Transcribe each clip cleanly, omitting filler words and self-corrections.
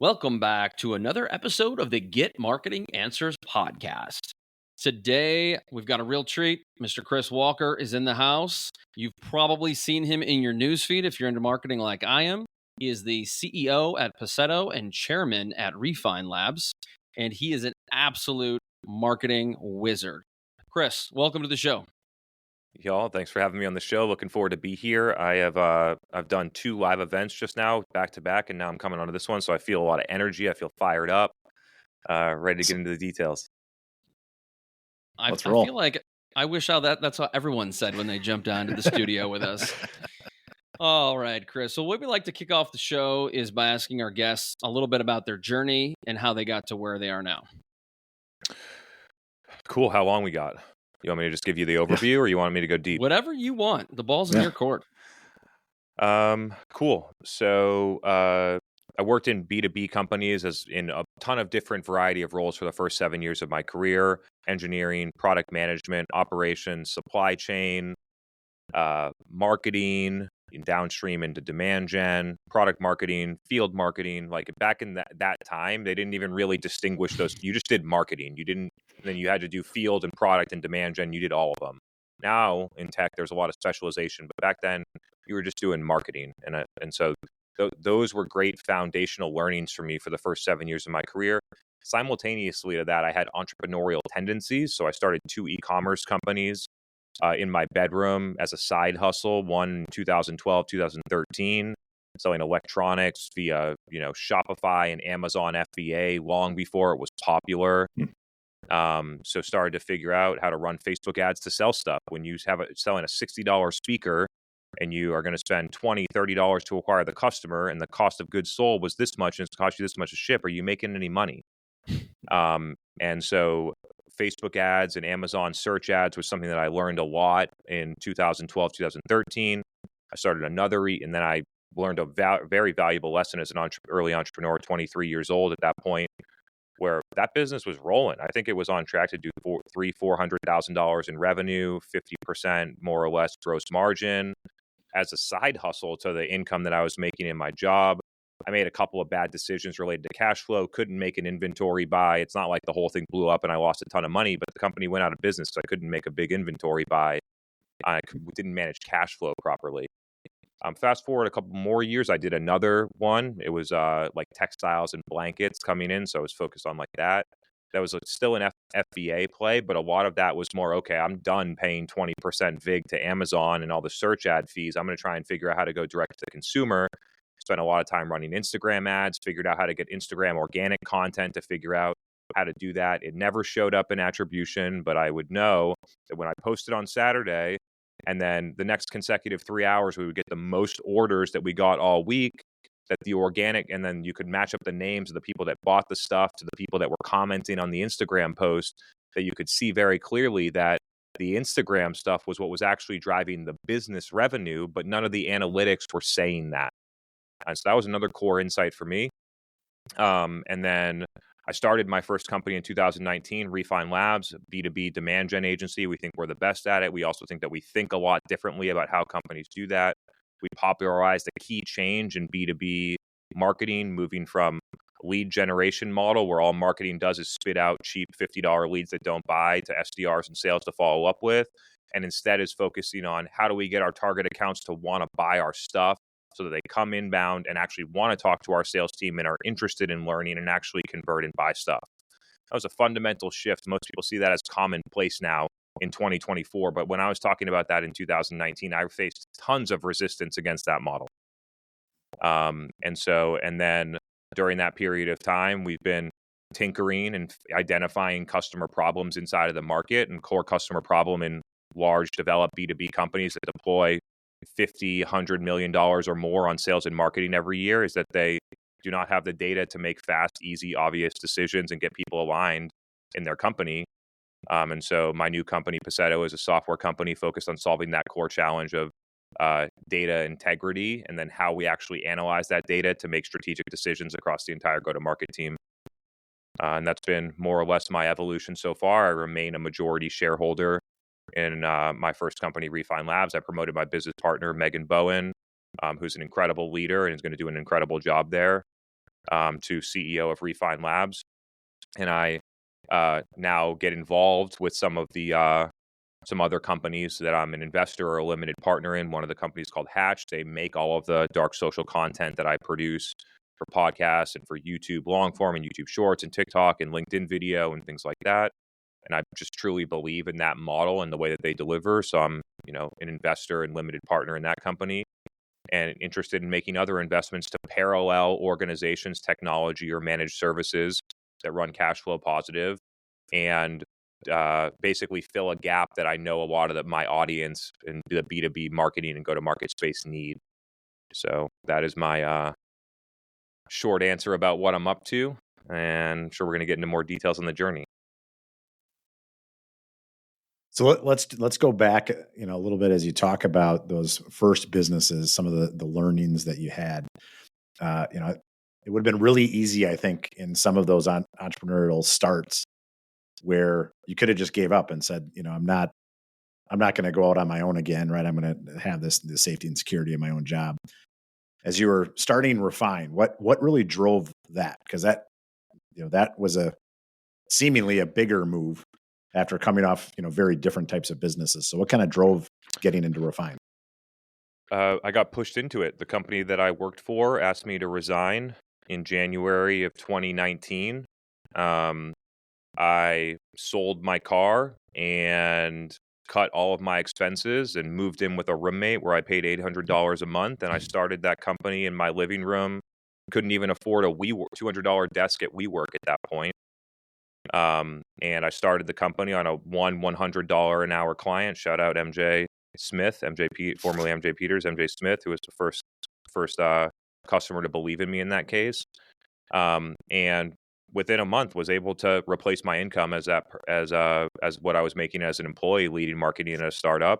Welcome back to another episode of the Get Marketing Answers podcast. Today, we've got a real treat. Mr. Chris Walker is in the house. You've probably seen him in your newsfeed if you're into marketing like I am. He is the CEO at Poetto and Chairman at Refine Labs, and he is an absolute marketing wizard. Chris, welcome to the show. Y'all, thanks for having me on the show. Looking forward to be here. I've done 2 live events just now, back to back, and now I'm coming onto this one. So I feel a lot of energy. I feel fired up, ready to get into the details. I feel like I wish that's what everyone said when they jumped onto the studio with us. All right, Chris. So what we like to kick off the show is by asking our guests a little bit about their journey and how they got to where they are now. Cool. How long we got? You want me to just give you the overview, or you want me to go deep? Whatever you want. The ball's in your court. Cool. So I worked in B2B companies as in a ton of different variety of roles for the first 7 years of my career: engineering, product management, operations, supply chain, marketing, downstream into demand gen, product marketing, field marketing. Like back in that time, they didn't even really distinguish those. You just did marketing. Then you had to do field and product and demand gen. You did all of them. Now in tech, there's a lot of specialization, but back then you were just doing marketing. And so those were great foundational learnings for me for the first 7 years of my career. Simultaneously to that, I had entrepreneurial tendencies. So I started 2 e-commerce companies in my bedroom as a side hustle, one in 2012, 2013, selling electronics via, Shopify and Amazon FBA long before it was popular. So started to figure out how to run Facebook ads to sell stuff. When you selling a $60 speaker and you are going to spend $20, $30 to acquire the customer, and the cost of goods sold was this much and it's cost you this much to ship, are you making any money? And so Facebook ads and Amazon search ads was something that I learned a lot in 2012, 2013. I started another, and then I learned a very valuable lesson as an early entrepreneur, 23 years old at that point, where that business was rolling. I think it was on track to do $400,000 in revenue, 50% more or less gross margin. As a side hustle to the income that I was making in my job, I made a couple of bad decisions related to cash flow, couldn't make an inventory buy. It's not like the whole thing blew up and I lost a ton of money, but the company went out of business, so I couldn't make a big inventory buy. I didn't manage cash flow properly. Fast forward a couple more years, I did another one. It was like textiles and blankets coming in, so I was focused on like that. That was still an FBA play, but a lot of that was more, okay, I'm done paying 20% VIG to Amazon and all the search ad fees. I'm going to try and figure out how to go direct to the consumer. Spent a lot of time running Instagram ads, figured out how to get Instagram organic content to figure out how to do that. It never showed up in attribution, but I would know that when I posted on Saturday, and then the next consecutive 3 hours, we would get the most orders that we got all week, that the organic, and then you could match up the names of the people that bought the stuff to the people that were commenting on the Instagram post, that you could see very clearly that the Instagram stuff was what was actually driving the business revenue, but none of the analytics were saying that. And so that was another core insight for me. And then I started my first company in 2019, Refine Labs, B2B demand gen agency. We think we're the best at it. We also think that we think a lot differently about how companies do that. We popularized a key change in B2B marketing, moving from lead generation model where all marketing does is spit out cheap $50 leads that don't buy to SDRs and sales to follow up with. And instead is focusing on how do we get our target accounts to want to buy our stuff, so that they come inbound and actually want to talk to our sales team and are interested in learning and actually convert and buy stuff. That was a fundamental shift. Most people see that as commonplace now in 2024. But when I was talking about that in 2019, I faced tons of resistance against that model. And then during that period of time, we've been tinkering and identifying customer problems inside of the market. And core customer problem in large developed B2B companies that deploy $50, $100 million or more on sales and marketing every year is that they do not have the data to make fast, easy, obvious decisions and get people aligned in their company. And so my new company, Poetto, is a software company focused on solving that core challenge of data integrity, and then how we actually analyze that data to make strategic decisions across the entire go-to-market team. And that's been more or less my evolution so far. I remain a majority shareholder in my first company, Refine Labs. I promoted my business partner, Megan Bowen, who's an incredible leader and is going to do an incredible job there. to CEO of Refine Labs. And I now get involved with some other companies that I'm an investor or a limited partner in. One of the companies called Hatch. They make all of the dark social content that I produce for podcasts and for YouTube long form and YouTube Shorts and TikTok and LinkedIn video and things like that. And I just truly believe in that model and the way that they deliver. So I'm, an investor and limited partner in that company, and interested in making other investments to parallel organizations, technology, or managed services that run cash flow positive, and basically fill a gap that I know a lot of my audience in the B2B marketing and go-to-market space need. So that is my short answer about what I'm up to, and I'm sure we're going to get into more details on the journey. So let's go back, a little bit as you talk about those first businesses, some of the learnings that you had. It would have been really easy, I think, in some of those entrepreneurial starts where you could have just gave up and said, I'm not going to go out on my own again, right? I'm going to have the safety and security of my own job. As you were starting Refine, what really drove that? Because that was seemingly a bigger move after coming off, very different types of businesses. So what kind of drove getting into Refine? I got pushed into it. The company that I worked for asked me to resign in January of 2019. I sold my car and cut all of my expenses and moved in with a roommate where I paid $800 a month. And I started that company in my living room. Couldn't even afford a $200 desk at WeWork at that point. And I started the company on a $100 an hour client. Shout out MJ Smith, formerly MJ Peters, MJ Smith, who was the first customer to believe in me in that case. And within a month was able to replace my income as what I was making as an employee leading marketing at a startup.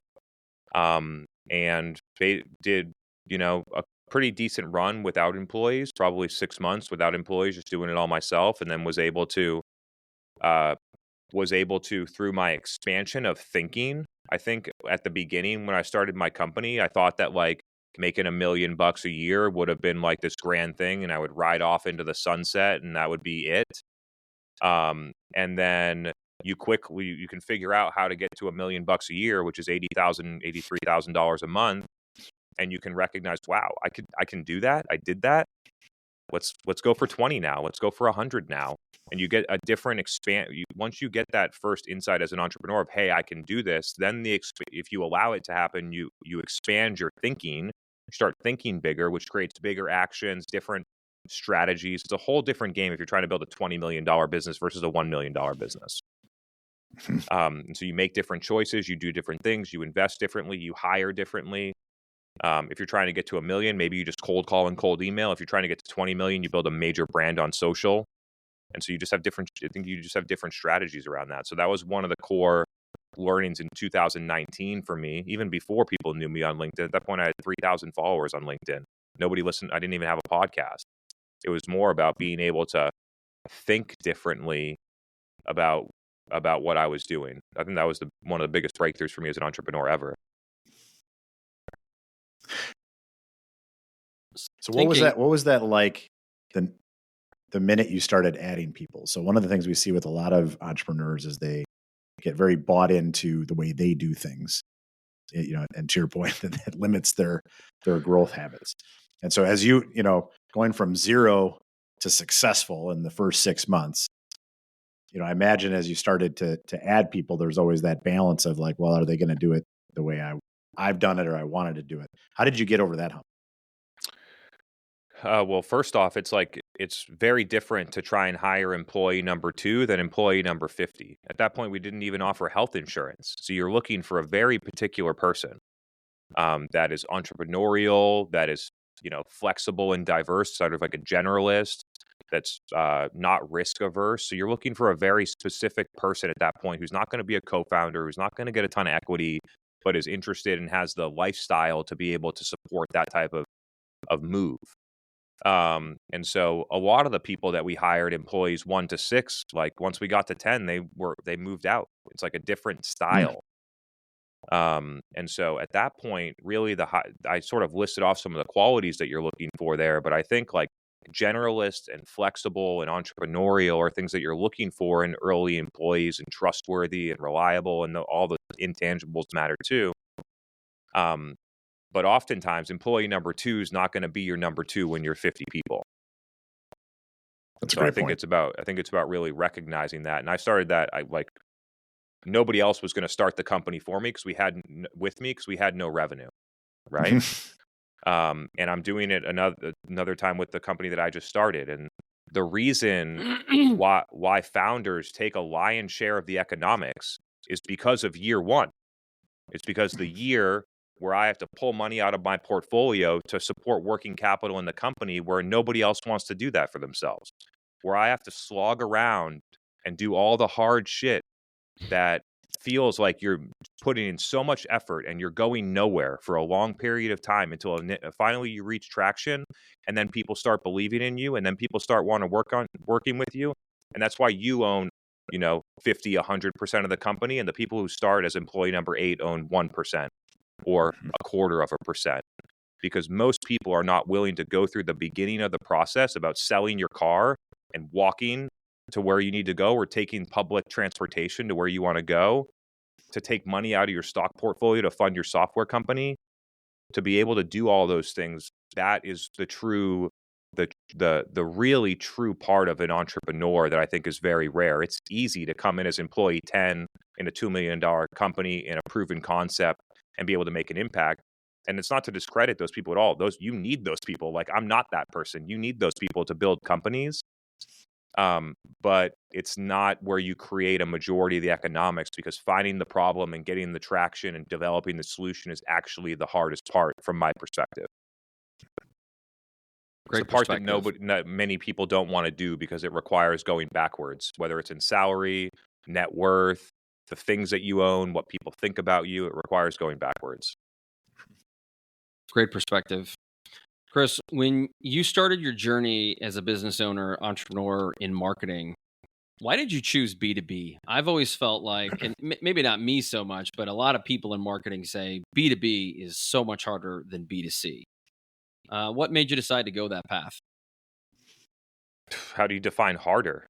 And they did, a pretty decent run without employees, probably 6 months without employees, just doing it all myself. And then was able to, through my expansion of thinking, I think at the beginning when I started my company, I thought that like making $1 million a year would have been like this grand thing, and I would ride off into the sunset and that would be it. And then you can figure out how to get to $1 million a year, which is $83,000 a month. And you can recognize, wow, I can do that. I did that. Let's go for 20 now. Let's go for 100 now. And you get a different once you get that first insight as an entrepreneur of, hey, I can do this, then if you allow it to happen, you expand your thinking, start thinking bigger, which creates bigger actions, different strategies. It's a whole different game if you're trying to build a $20 million business versus a $1 million business. And so you make different choices, you do different things, you invest differently, you hire differently. If you're trying to get to $1 million, maybe you just cold call and cold email. If you're trying to get to 20 million, you build a major brand on social. And so you just have different strategies around that. So that was one of the core learnings in 2019 for me, even before people knew me on LinkedIn. At that point, I had 3,000 followers on LinkedIn. Nobody listened. I didn't even have a podcast. It was more about being able to think differently about what I was doing. I think that was one of the biggest breakthroughs for me as an entrepreneur ever. So what was that like the minute you started adding people? So one of the things we see with a lot of entrepreneurs is they get very bought into the way they do things, and to your point, that limits their growth habits. And so as you going from zero to successful in the first 6 months, I imagine as you started to add people, there's always that balance of like, well, are they going to do it the way I've done it or I wanted to do it? How did you get over that hump? Well, first off, it's very different to try and hire employee number 2 than employee number 50. At that point, we didn't even offer health insurance. So you're looking for a very particular person that is entrepreneurial, that is, flexible and diverse, sort of like a generalist, that's not risk averse. So you're looking for a very specific person at that point who's not going to be a co-founder, who's not going to get a ton of equity, but is interested and has the lifestyle to be able to support that type of move. And so a lot of the people that we hired, employees 1 to 6, like once we got to 10, they moved out. It's like a different style. And so at that point, really I sort of listed off some of the qualities that you're looking for there, but I think like generalist and flexible and entrepreneurial are things that you're looking for in early employees, and trustworthy and reliable, and all the intangibles matter too. But oftentimes employee number 2 is not going to be your number 2 when you're 50 people. That's a So I great think point. it's about really recognizing that. And I started that, nobody else was going to start the company for me because we had no revenue, right? And I'm doing it another time with the company that I just started. And the reason why founders take a lion's share of the economics is because of year one. It's because the year where I have to pull money out of my portfolio to support working capital in the company, where nobody else wants to do that for themselves, where I have to slog around and do all the hard shit that feels like you're putting in so much effort and you're going nowhere for a long period of time until finally you reach traction, and then people start believing in you, and then people start wanting to working with you. And that's why you own 50, 100% of the company, and the people who start as employee number 8 own 1% or 0.25%, because most people are not willing to go through the beginning of the process about selling your car and walking to where you need to go, or taking public transportation to where you want to go, to take money out of your stock portfolio to fund your software company, to be able to do all those things. That is the really true part of an entrepreneur that I think is very rare. It's easy to come in as employee 10 in a $2 million company in a proven concept and be able to make an impact. And it's not to discredit those people at all. You need those people. Like, I'm not that person. You need those people to build companies. But it's not where you create a majority of the economics, because finding the problem and getting the traction and developing the solution is actually the hardest part from my perspective. It's the part that many people don't want to do, because it requires going backwards, whether it's in salary, net worth, the things that you own, what people think about you. It requires going backwards. Great perspective. Chris, when you started your journey as a business owner, entrepreneur in marketing, why did you choose B2B? I've always felt like, and maybe not me so much, but a lot of people in marketing say B2B is so much harder than B2C. What made you decide to go that path? How do you define harder?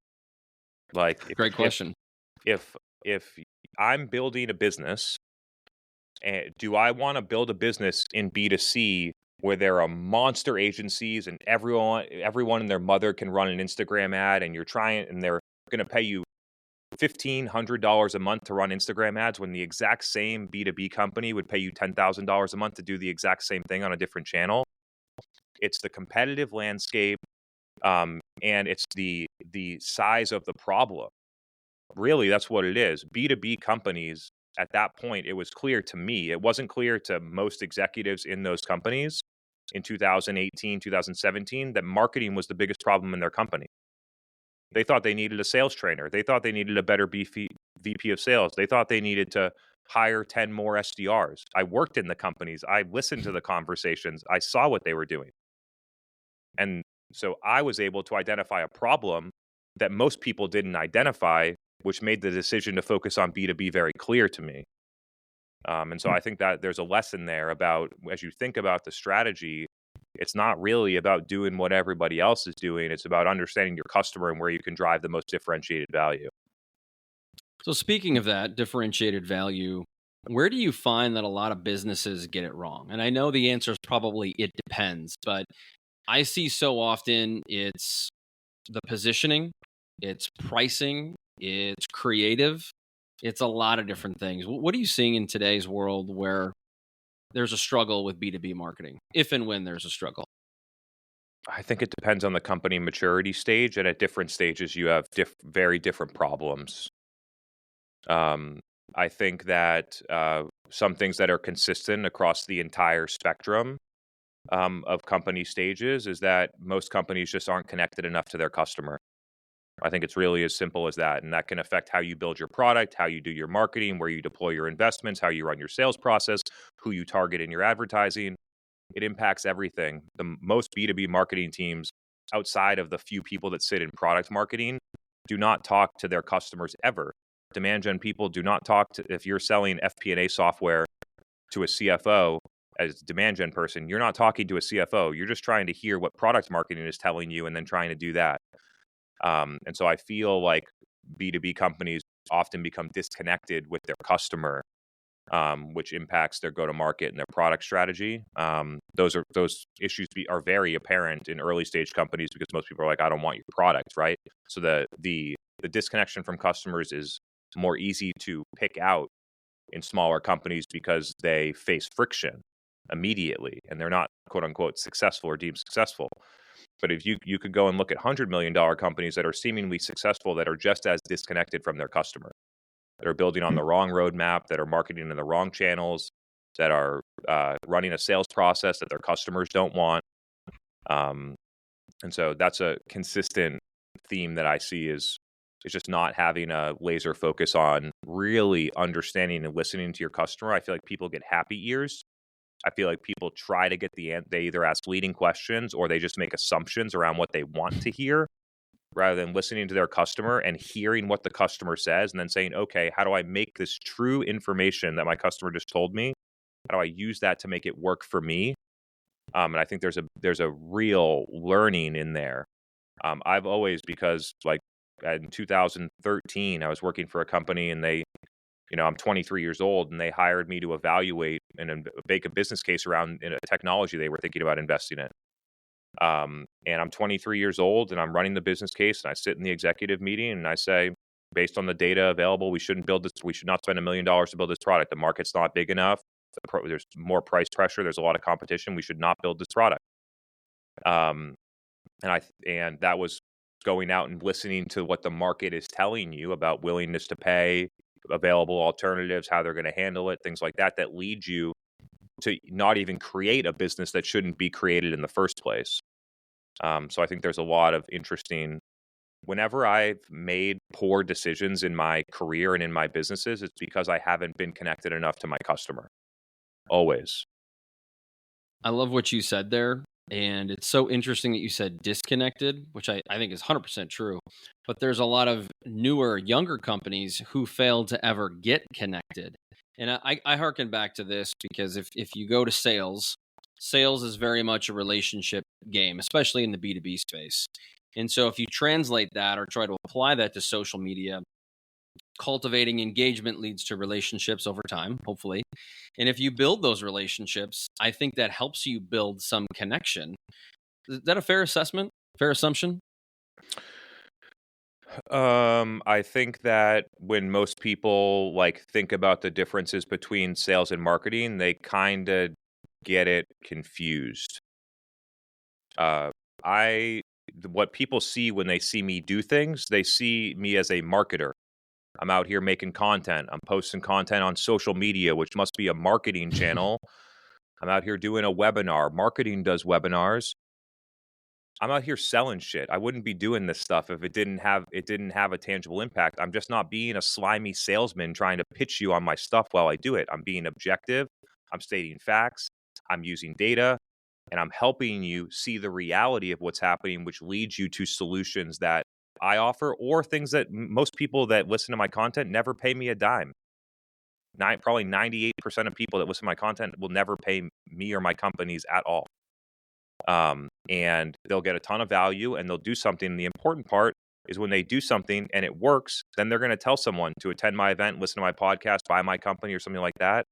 Great question. If I'm building a business, and do I want to build a business in B2C where there are monster agencies and everyone and their mother can run an Instagram ad, and they're going to pay you $1,500 a month to run Instagram ads, when the exact same B2B company would pay you $10,000 a month to do the exact same thing on a different channel? It's the competitive landscape, and it's the size of the problem. Really, that's what it is. B2B companies, at that point, it was clear to me. It wasn't clear to most executives in those companies in 2018, 2017, that marketing was the biggest problem in their company. They thought they needed a sales trainer. They thought they needed a better VP of sales. They thought they needed to hire 10 more SDRs. I worked in the companies. I listened to the conversations. I saw what they were doing. And so I was able to identify a problem that most people didn't identify, which made the decision to focus on B2B very clear to me. And so I think that there's a lesson there about, as you think about the strategy, it's not really about doing what everybody else is doing. It's about understanding your customer and where you can drive the most differentiated value. So speaking of that differentiated value, where do you find that a lot of businesses get it wrong? And I know the answer is probably it depends, but I see so often it's the positioning, it's pricing, it's creative, it's a lot of different things. What are you seeing in today's world where there's a struggle with B2B marketing, if and when there's a struggle? I think it depends on the company maturity stage, and at different stages, you have very different problems. I think that some things that are consistent across the entire spectrum of company stages is that most companies just aren't connected enough to their customer. I think it's really as simple as that. And that can affect how you build your product, how you do your marketing, where you deploy your investments, how you run your sales process, who you target in your advertising. It impacts everything. The most B2B marketing teams, outside of the few people that sit in product marketing, do not talk to their customers ever. Demand gen people do not talk to, if you're selling FP&A software to a CFO, as a demand gen person, you're not talking to a CFO. You're just trying to hear what product marketing is telling you and then trying to do that. And so I feel like B2B companies often become disconnected with their customer, which impacts their go-to-market and their product strategy. Those issues are very apparent in early stage companies because most people are like, I don't want your product, right? So the disconnection from customers is more easy to pick out in smaller companies because they face friction immediately and they're not quote unquote successful or deemed successful. But if you could go and look at $100 million companies that are seemingly successful that are just as disconnected from their customer, that are building on the wrong roadmap, that are marketing in the wrong channels, that are running a sales process that their customers don't want. And so that's a consistent theme that I see is just not having a laser focus on really understanding and listening to your customer. I feel like people get happy ears. I feel like people try to get they either ask leading questions or they just make assumptions around what they want to hear rather than listening to their customer and hearing what the customer says and then saying, okay, how do I make this true information that my customer just told me? How do I use that to make it work for me? And I think there's a real learning in there. I've always, because like in 2013, I was working for a company and they, I'm 23 years old and they hired me to evaluate and make a business case around a technology they were thinking about investing in. And I'm 23 years old and I'm running the business case and I sit in the executive meeting and I say, based on the data available, we should not spend $1 million to build this product. The market's not big enough. There's more price pressure. There's a lot of competition. We should not build this product. And that was going out and listening to what the market is telling you about willingness to pay, available alternatives, how they're going to handle it, things like that lead you to not even create a business that shouldn't be created in the first place. So I think there's a lot of interesting. Whenever I've made poor decisions in my career and in my businesses, it's because I haven't been connected enough to my customer. Always. I love what you said there. And it's so interesting that you said disconnected, which I think is 100% true. But there's a lot of newer, younger companies who fail to ever get connected. And I hearken back to this because if you go to sales is very much a relationship game, especially in the B2B space. And so if you translate that or try to apply that to social media, cultivating engagement leads to relationships over time, hopefully. And if you build those relationships, I think that helps you build some connection. Is that a fair assessment? Fair assumption? I think that when most people think about the differences between sales and marketing, they kind of get it confused. What people see when they see me do things, they see me as a marketer. I'm out here making content. I'm posting content on social media, which must be a marketing channel. I'm out here doing a webinar. Marketing does webinars. I'm out here selling shit. I wouldn't be doing this stuff if it didn't have a tangible impact. I'm just not being a slimy salesman trying to pitch you on my stuff while I do it. I'm being objective. I'm stating facts. I'm using data, and I'm helping you see the reality of what's happening, which leads you to solutions that I offer or things that most people that listen to my content never pay me a dime. Probably 98% of people that listen to my content will never pay me or my companies at all. And they'll get a ton of value and they'll do something. And the important part is when they do something and it works, then they're going to tell someone to attend my event, listen to my podcast, buy my company or something like that.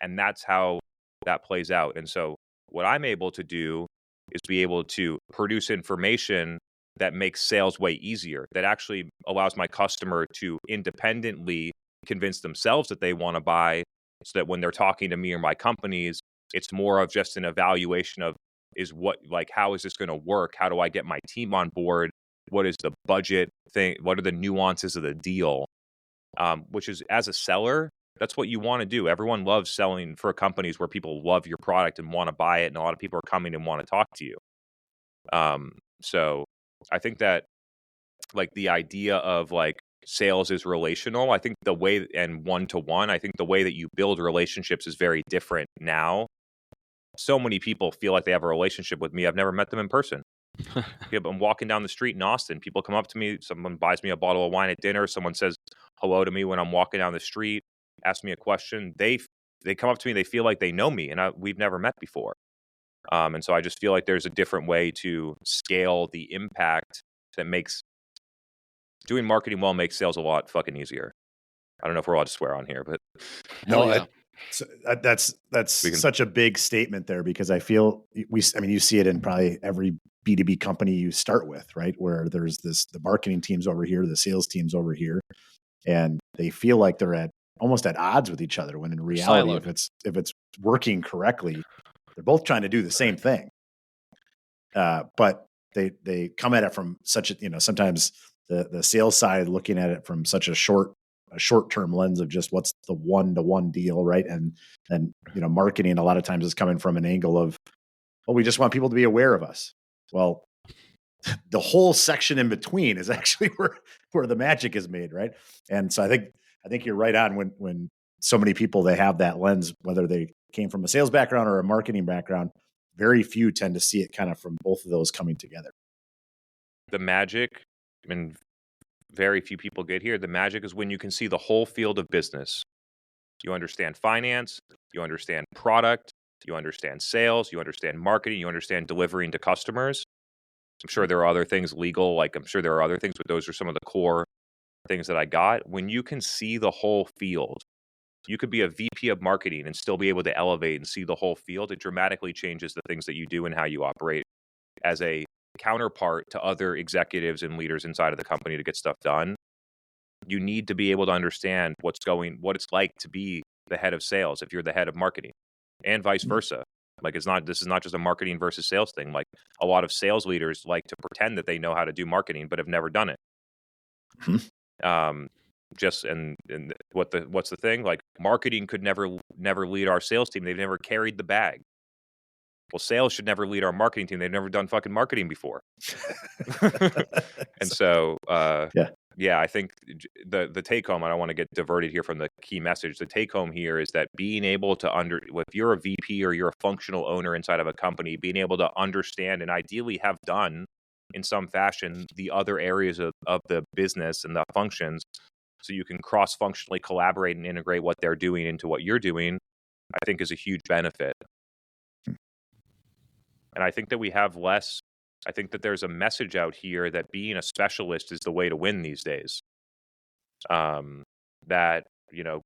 And that's how that plays out. And so what I'm able to do is be able to produce information that makes sales way easier, that actually allows my customer to independently convince themselves that they want to buy, so that when they're talking to me or my companies, it's more of just an evaluation of how is this going to work? How do I get my team on board? What is the budget thing? What are the nuances of the deal? Which is, as a seller, that's what you want to do. Everyone loves selling for companies where people love your product and want to buy it. And a lot of people are coming and want to talk to you. So I think that the idea of sales is relational. I think the way and one-to-one, I think the way that you build relationships is very different now. So many people feel like they have a relationship with me. I've never met them in person. I'm walking down the street in Austin. People come up to me. Someone buys me a bottle of wine at dinner. Someone says hello to me when I'm walking down the street, asks me a question. They they come up to me, they feel like they know me, and we've never met before. And so I just feel like there's a different way to scale the impact that makes doing marketing well makes sales a lot fucking easier. I don't know if we're allowed to swear on here, but Hell yeah. That's such a big statement there, because I feel I mean, you see it in probably every B2B company you start with, right? Where there's the marketing teams over here, the sales teams over here, and they feel like they're almost at odds with each other, when in reality, if it's working correctly, they're both trying to do the same thing. But they come at it from such a, sometimes the sales side looking at it from such a short-term lens of just what's the one-to-one deal, right? And marketing a lot of times is coming from an angle of, well, we just want people to be aware of us. Well, the whole section in between is actually where the magic is made, right? And so I think you're right on when so many people, they have that lens, whether they came from a sales background or a marketing background. Very few tend to see it kind of from both of those coming together. The magic, and very few people get here, the magic is when you can see the whole field of business. You understand finance, you understand product, you understand sales, you understand marketing, you understand delivering to customers. I'm sure there are other things legal, like I'm sure there are other things, but those are some of the core things that I got. When you can see the whole field, you could be a VP of marketing and still be able to elevate and see the whole field. It dramatically changes the things that you do and how you operate as a counterpart to other executives and leaders inside of the company to get stuff done. You need to be able to understand what it's like to be the head of sales if you're the head of marketing, and vice versa. Like, this is not just a marketing versus sales thing. Like, a lot of sales leaders like to pretend that they know how to do marketing, but have never done it. What's the thing? Like, marketing could never lead our sales team. They've never carried the bag. Well, sales should never lead our marketing team. They've never done fucking marketing before. And so, I think the take home, I don't want to get diverted here from the key message. The take home here is that being able to if you're a VP or you're a functional owner inside of a company, being able to understand and ideally have done in some fashion the other areas of the business and the functions, so you can cross-functionally collaborate and integrate what they're doing into what you're doing, I think is a huge benefit. And I think that I think that there's a message out here that being a specialist is the way to win these days. That,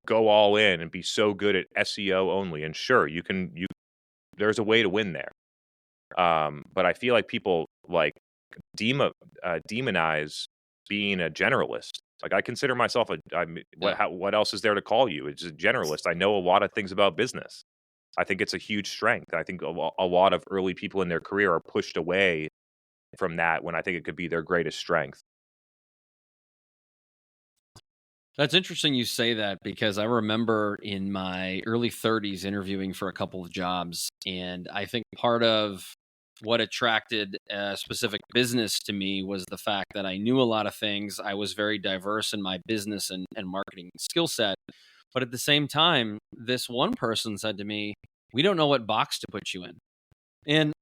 go all in and be so good at SEO only. And sure, there's a way to win there. But I feel like people demonize being a generalist. Like, I consider myself what else is there to call you? It's a generalist. I know a lot of things about business. I think it's a huge strength. I think a lot of early people in their career are pushed away from that when I think it could be their greatest strength. That's interesting you say that, because I remember in my early 30s interviewing for a couple of jobs, and I think part of what attracted a specific business to me was the fact that I knew a lot of things. I was very diverse in my business and marketing skill set. But at the same time, this one person said to me, "We don't know what box to put you in." And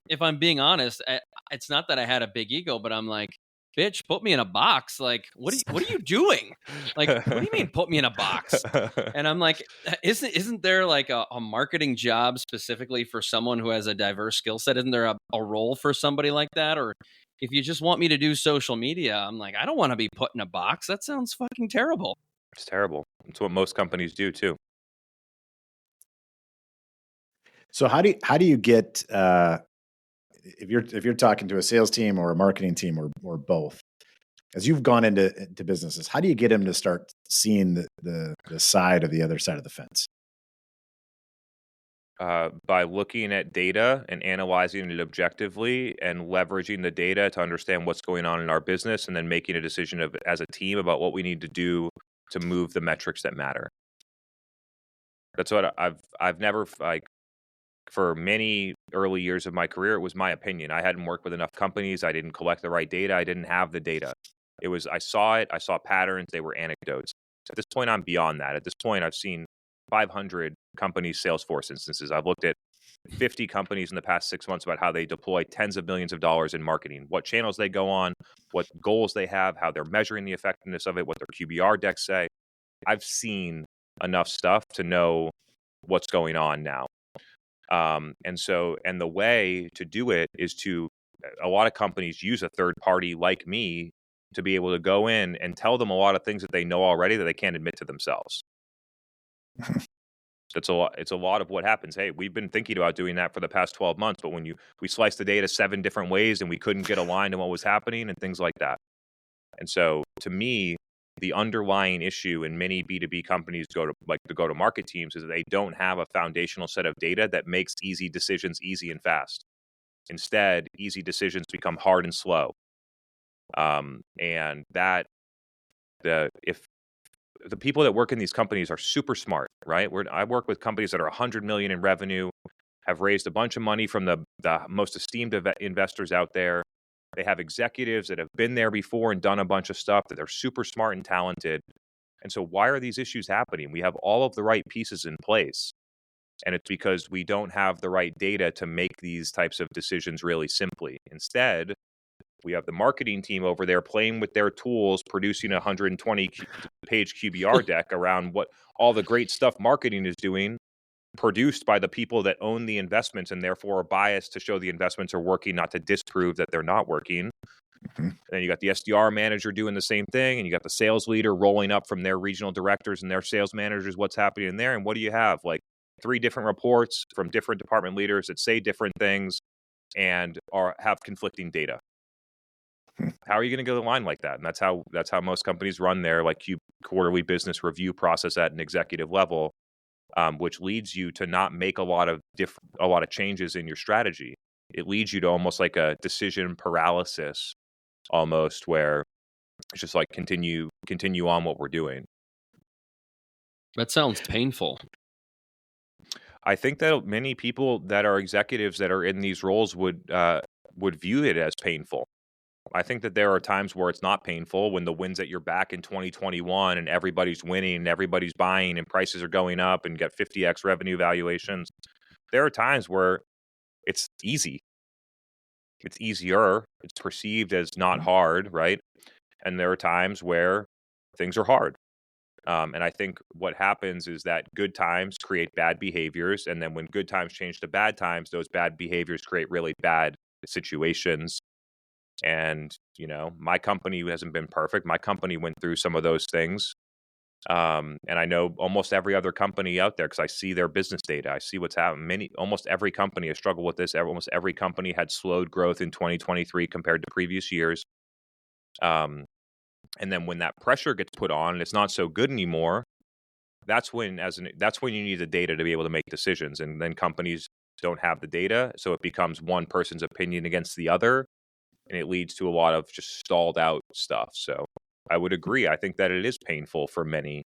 if I'm being honest, it's not that I had a big ego, but I'm like, bitch, put me in a box. Like, what are you doing? Like, what do you mean put me in a box? And I'm like, isn't there like a marketing job specifically for someone who has a diverse skill set? Isn't there a role for somebody like that? Or if you just want me to do social media, I'm like, I don't want to be put in a box. That sounds fucking terrible. It's terrible. It's what most companies do too. So how do you get if you're talking to a sales team or a marketing team or both, as you've gone into businesses, how do you get them to start seeing the side of the other side of the fence? By looking at data and analyzing it objectively and leveraging the data to understand what's going on in our business, and then making a decision as a team about what we need to do to move the metrics that matter. That's what I've never, like, for many early years of my career, it was my opinion. I hadn't worked with enough companies. I didn't collect the right data. I didn't have the data. I saw patterns. They were anecdotes. At this point, I'm beyond that. At this point, I've seen 500 companies' Salesforce instances. I've looked at 50 companies in the past 6 months about how they deploy tens of millions of dollars in marketing, what channels they go on, what goals they have, how they're measuring the effectiveness of it, what their QBR decks say. I've seen enough stuff to know what's going on now. And the way to do it is a lot of companies use a third party like me to be able to go in and tell them a lot of things that they know already that they can't admit to themselves. It's a lot of what happens. Hey, we've been thinking about doing that for the past 12 months, but when we sliced the data 7 different ways and we couldn't get aligned on what was happening and things like that. And so to me, the underlying issue in many B2B companies the go-to-market teams is that they don't have a foundational set of data that makes easy decisions easy and fast. Instead, easy decisions become hard and slow. And that if the people that work in these companies are super smart, right? I work with companies that are 100 million in revenue, have raised a bunch of money from the most esteemed investors out there. They have executives that have been there before and done a bunch of stuff, that they're super smart and talented. And so why are these issues happening? We have all of the right pieces in place. And it's because we don't have the right data to make these types of decisions really simply. Instead, we have the marketing team over there playing with their tools, producing a 120-page QBR deck around what all the great stuff marketing is doing, produced by the people that own the investments and therefore are biased to show the investments are working, not to disprove that they're not working. Mm-hmm. And then you got the SDR manager doing the same thing, and you got the sales leader rolling up from their regional directors and their sales managers what's happening in there. And what do you have? Like 3 different reports from different department leaders that say different things and have conflicting data. How are you going to go the line like that? And that's how most companies run their quarterly business review process at an executive level, which leads you to not make a lot of changes in your strategy. It leads you to almost like a decision paralysis, almost, where it's just like continue on what we're doing. That sounds painful. I think that many people that are executives that are in these roles would view it as painful. I think that there are times where it's not painful, when the wind's at your back in 2021 and everybody's winning and everybody's buying and prices are going up and get 50x revenue valuations. There are times where it's easy. It's easier. It's perceived as not hard, right? And there are times where things are hard. And I think what happens is that good times create bad behaviors. And then when good times change to bad times, those bad behaviors create really bad situations. And, my company hasn't been perfect. My company went through some of those things. And I know almost every other company out there, because I see their business data. I see what's happening. Almost every company has struggled with this. Almost every company had slowed growth in 2023 compared to previous years. And then when that pressure gets put on and it's not so good anymore, that's when you need the data to be able to make decisions. And then companies don't have the data, so it becomes one person's opinion against the other. And it leads to a lot of just stalled out stuff. So I would agree. I think that it is painful for many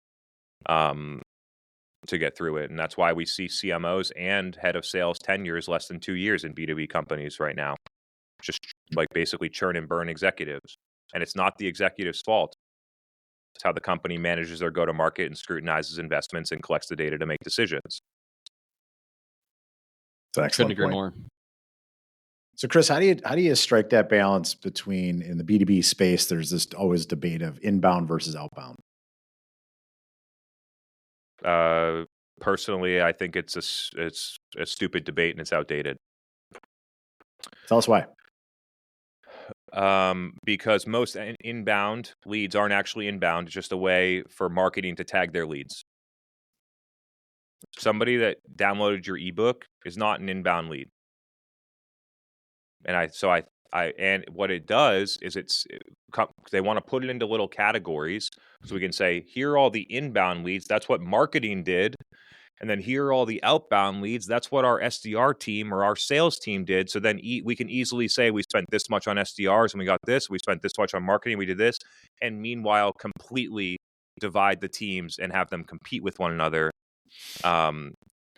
to get through it. And that's why we see CMOs and head of sales tenures less than 2 years in B2B companies right now. Just like basically churn and burn executives. And it's not the executive's fault. It's how the company manages their go-to-market and scrutinizes investments and collects the data to make decisions. That's an excellent Couldn't agree point. more. So, Chris, how do you strike that balance between, in the B2B space, there's this always debate of inbound versus outbound? Personally, I think it's a stupid debate and it's outdated. Tell us why. Because most inbound leads aren't actually inbound. It's just a way for marketing to tag their leads. Somebody that downloaded your ebook is not an inbound lead. And what it does is they want to put it into little categories, so we can say, here are all the inbound leads. That's what marketing did. And then here are all the outbound leads. That's what our SDR team or our sales team did. So then we can easily say we spent this much on SDRs and we got this. We spent this much on marketing. We did this. And meanwhile, completely divide the teams and have them compete with one another.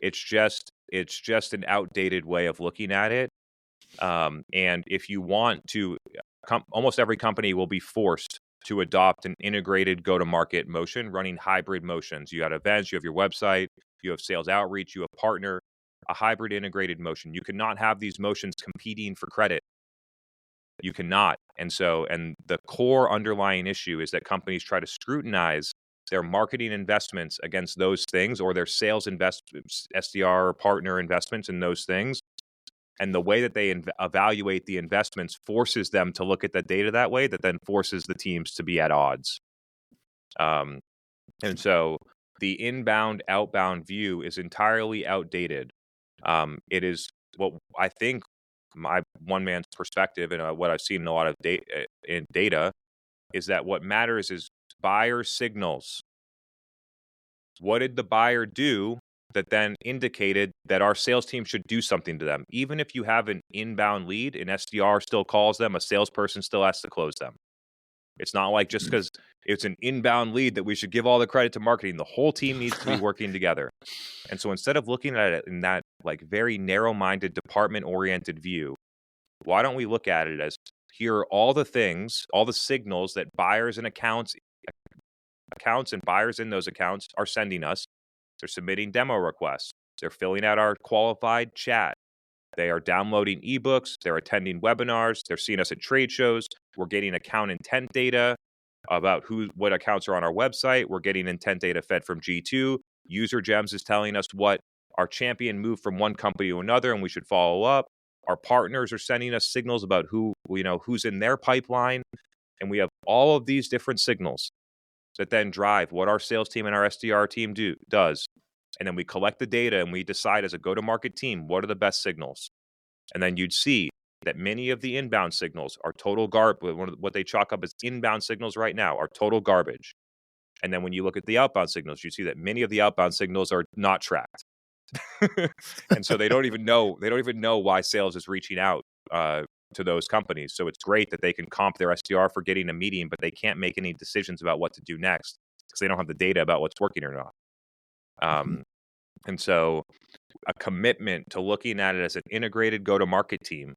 It's just an outdated way of looking at it. And if you want to, almost every company will be forced to adopt an integrated go-to-market motion, running hybrid motions. You got events, you have your website, you have sales outreach, you have partner, a hybrid integrated motion. You cannot have these motions competing for credit. You cannot. And the core underlying issue is that companies try to scrutinize their marketing investments against those things, or their sales investments, SDR partner investments in those things. And the way that they evaluate the investments forces them to look at the data that way, that then forces the teams to be at odds. And so the inbound, outbound view is entirely outdated. It is what I think my one man's perspective and what I've seen in a lot of data is that what matters is buyer signals. What did the buyer do that then indicated that our sales team should do something to them? Even if you have an inbound lead, an SDR still calls them, a salesperson still has to close them. It's not like just because it's an inbound lead that we should give all the credit to marketing. The whole team needs to be working together. And so instead of looking at it in that like very narrow-minded, department-oriented view, why don't we look at it as here are all the things, all the signals that buyers and accounts and buyers in those accounts are sending us. They're submitting demo requests. They're filling out our qualified chat. They are downloading ebooks. They're attending webinars. They're seeing us at trade shows. We're getting account intent data about what accounts are on our website. We're getting intent data fed from G2. User Gems is telling us what our champion moved from one company to another, and we should follow up. Our partners are sending us signals about who's in their pipeline, and we have all of these different signals that then drive what our sales team and our SDR team does. And then we collect the data and we decide as a go-to-market team, what are the best signals? And then you'd see that many of the inbound signals are total garbage. What they chalk up as inbound signals right now are total garbage. And then when you look at the outbound signals, you see that many of the outbound signals are not tracked. And so they don't even know why sales is reaching out to those companies. So it's great that they can comp their SDR for getting a meeting, but they can't make any decisions about what to do next because they don't have the data about what's working or not. And so a commitment to looking at it as an integrated go-to-market team,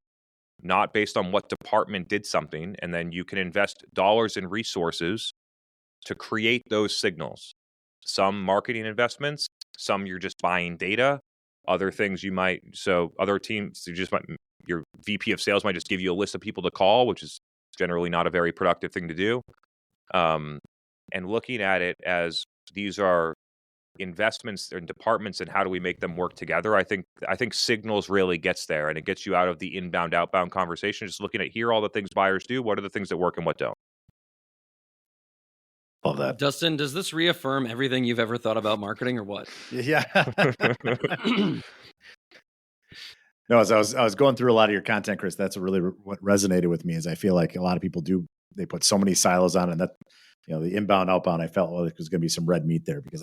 not based on what department did something, and then you can invest dollars and resources to create those signals. Some marketing investments, some you're just buying data, other things other teams, your VP of sales might just give you a list of people to call, which is generally not a very productive thing to do. And looking at it as these are investments in departments and how do we make them work together, I think signals really gets there, and it gets you out of the inbound outbound conversation, just looking at here all the things buyers do, what are the things that work and what don't. Love that. Dustin, does this reaffirm everything you've ever thought about marketing or what? Yeah. No, as I was going through a lot of your content, Chris, that's really what resonated with me. Is I feel like a lot of people they put so many silos on, and that the inbound outbound, I felt like there's going to be some red meat there because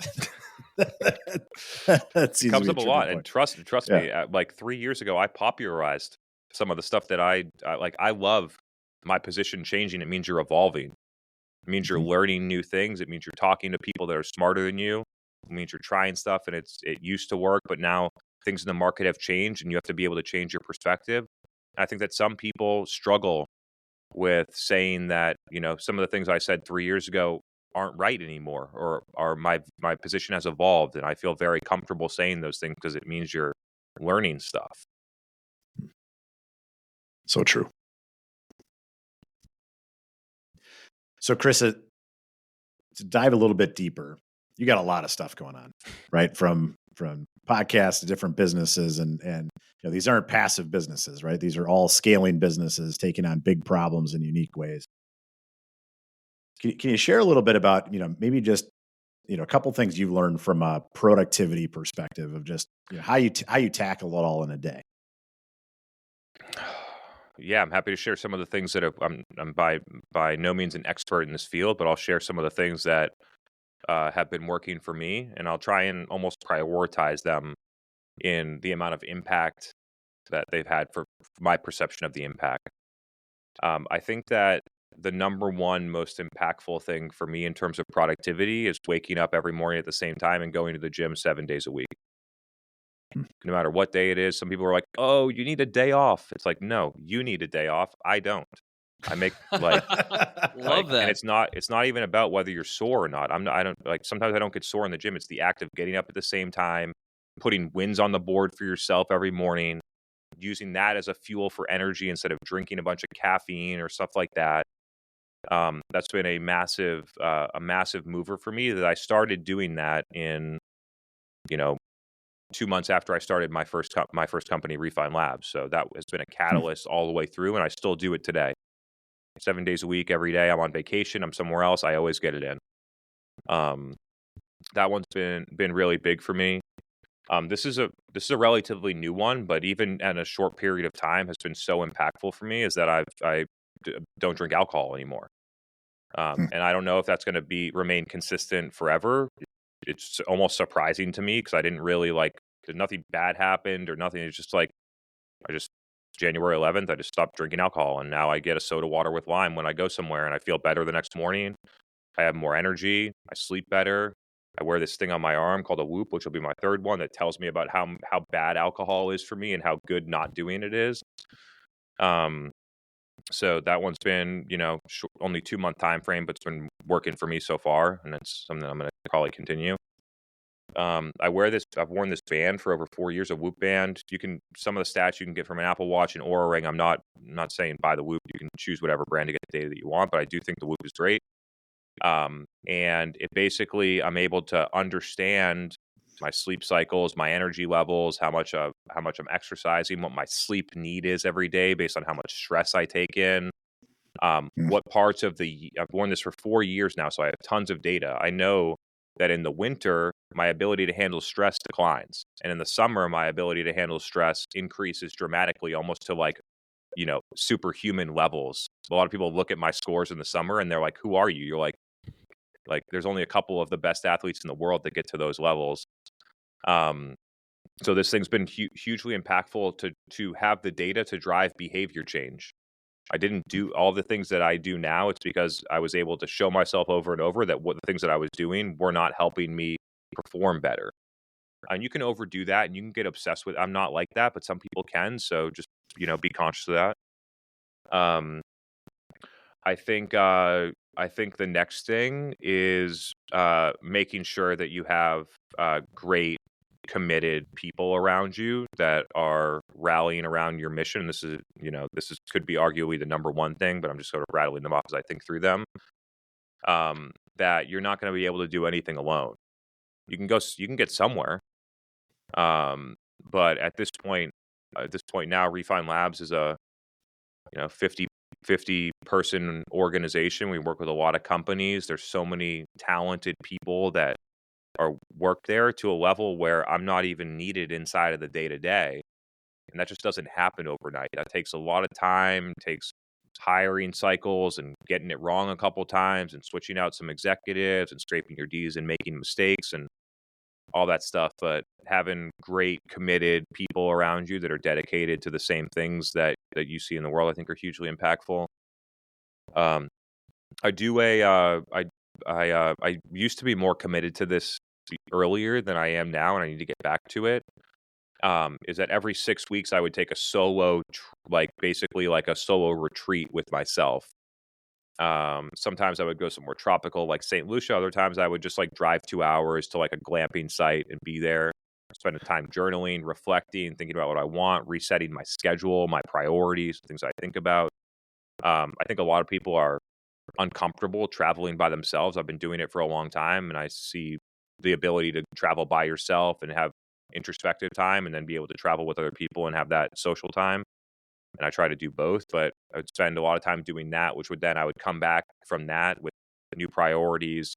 that seems comes to up be a lot. point. And trust me, like 3 years ago, I popularized some of the stuff that I like. I love my position changing. It means you're evolving. It means you're learning new things. It means you're talking to people that are smarter than you. It means you're trying stuff, and it used to work, but now things in the market have changed, and you have to be able to change your perspective. And I think that some people struggle with saying that, some of the things I said 3 years ago aren't right anymore, or my position has evolved. And I feel very comfortable saying those things because it means you're learning stuff. So true. So Chris, to dive a little bit deeper, you got a lot of stuff going on, right? From podcasts to different businesses, and these aren't passive businesses, right? These are all scaling businesses taking on big problems in unique ways. Can you share a little bit about maybe just a couple things you've learned from a productivity perspective of just how you tackle it all in a day? Yeah, I'm happy to share some of the things that I'm by no means an expert in this field, but I'll share some of the things that have been working for me, and I'll try and almost prioritize them in the amount of impact that they've had for my perception of the impact. I think that the number one most impactful thing for me in terms of productivity is waking up every morning at the same time and going to the gym 7 days a week. No matter what day it is. Some people are like, "Oh, you need a day off." It's like, no, you need a day off. I don't. I make Love that. And it's not even about whether you're sore or not. Sometimes I don't get sore in the gym. It's the act of getting up at the same time, putting wins on the board for yourself every morning, using that as a fuel for energy instead of drinking a bunch of caffeine or stuff like that. That's been a massive mover for me, that I started doing that in, you know, 2 months after I started my first company, Refine Labs. So that has been a Hmm. catalyst all the way through, and I still do it today. 7 days a week, every day. I'm on vacation, I'm somewhere else, I always get it in. Um, that one's been really big for me. This is a relatively new one, but even in a short period of time has been so impactful for me, is that don't drink alcohol anymore. Hmm. And I don't know if that's going to remain consistent forever. It's almost surprising to me, because I didn't really nothing bad happened or nothing. It's just like, I just January 11th, I just stopped drinking alcohol, and now I get a soda water with lime when I go somewhere, and I feel better the next morning. I have more energy. I sleep better. I wear this thing on my arm called a Whoop, which will be my third one, that tells me about how bad alcohol is for me and how good not doing it is. Um, so that one's been, only 2-month time frame, but it's been working for me so far, and it's something I'm going to probably continue. I've worn this band for over 4 years, a Whoop band. Some of the stats you can get from an Apple Watch and Oura Ring. I'm not saying buy the Whoop. You can choose whatever brand to get the data that you want, but I do think the Whoop is great. And it basically, I'm able to understand my sleep cycles, my energy levels, how much I'm exercising, what my sleep need is every day based on how much stress I take in. Hmm. What parts of I've worn this for 4 years now, so I have tons of data. I know that in the winter, my ability to handle stress declines. And in the summer, my ability to handle stress increases dramatically, almost to superhuman levels. A lot of people look at my scores in the summer and they're like, who are you? You're like there's only a couple of the best athletes in the world that get to those levels. So this thing's been hugely impactful to have the data to drive behavior change. I didn't do all the things that I do now. It's because I was able to show myself over and over that what the things that I was doing were not helping me perform better. And you can overdo that and you can get obsessed with. I'm not like that, but some people can. So just be conscious of that. Um, I think the next thing is making sure that you have great, committed people around you that are rallying around your mission. This could be arguably the number one thing, but I'm just sort of rattling them off as I think through them. That you're not going to be able to do anything alone. You can get somewhere, but at this point now, Refine Labs is a 50 person organization. We work with a lot of companies. There's so many talented people that are work there to a level where I'm not even needed inside of the day to day. And that just doesn't happen overnight. That takes a lot of time, takes hiring cycles and getting it wrong a couple times and switching out some executives and scraping your D's and making mistakes and all that stuff. But having great, committed people around you that are dedicated to the same things that you see in the world, I think, are hugely impactful. Um, I do I used to be more committed to this earlier than I am now, and I need to get back to it. Is that every 6 weeks I would take a basically like a solo retreat with myself. Sometimes I would go somewhere tropical like St. Lucia. Other times I would just drive 2 hours to a glamping site and be there, spend time journaling, reflecting, thinking about what I want, resetting my schedule, my priorities, things I think about. I think a lot of people are uncomfortable traveling by themselves. I've been doing it for a long time, and I see the ability to travel by yourself and have introspective time, and then be able to travel with other people and have that social time. And I try to do both, but I would spend a lot of time doing that, which would then I would come back from that with new priorities,